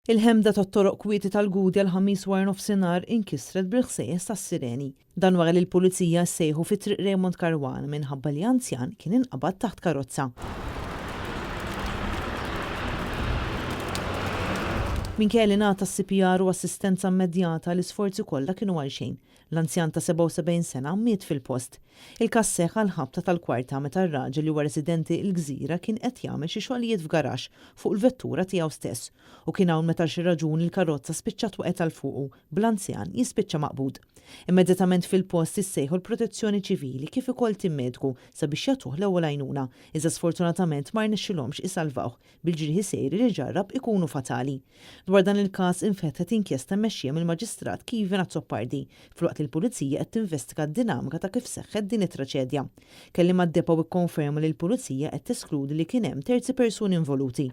Il-ħemda tat-toroq kwieti tal-Gudja l-ħamis wara nofsinhar inkisret bil-ħsejjes tas-sireni. Dan wara li l-pulizija ssejħu fi triq Raymond Karwan minħabba li anzjan kien inqabad taħt karozza. Minkejja li ngħata CPR u assistenza immedjata l-isforzi kollha kienu għal xejn. L-anzjan ta' 77 sena miet fil-post. Il-każ seħħ għall-ħabta tal-kwarta meta r-raġel li huwa residenti l-Gżira kien qed jagħmel xi xogħlijiet f'garaxx fuq il-vettura tiegħu stess u kien hawn meta xi raġuni l-karozza spiċċat waqgħet għal fuqu bl-anzjan jispiċċa maqbud. Immedjatament fil-post issejħu l-Protezzjoni Ċivili kif ukoll tim medku sabiex jagħtuh l-ewwel għajnuna, iżda sfortunatament ma rnexxilhomx isalvawh bil-ġrieħi sejri li ġarrab ikunu fatali. Dwar dan il-każ infetħet inkjesta mmexxija mill-Maġistrat Kivin Azzopardi filwaqt li l-Pulizija qed tinvestiga d-dinamika ta' kif seħħet din it-traċedja. Kelli mad-depo ikkonferma li l-Pulizija qed teskludi li kien hemm terzi persuni involuti.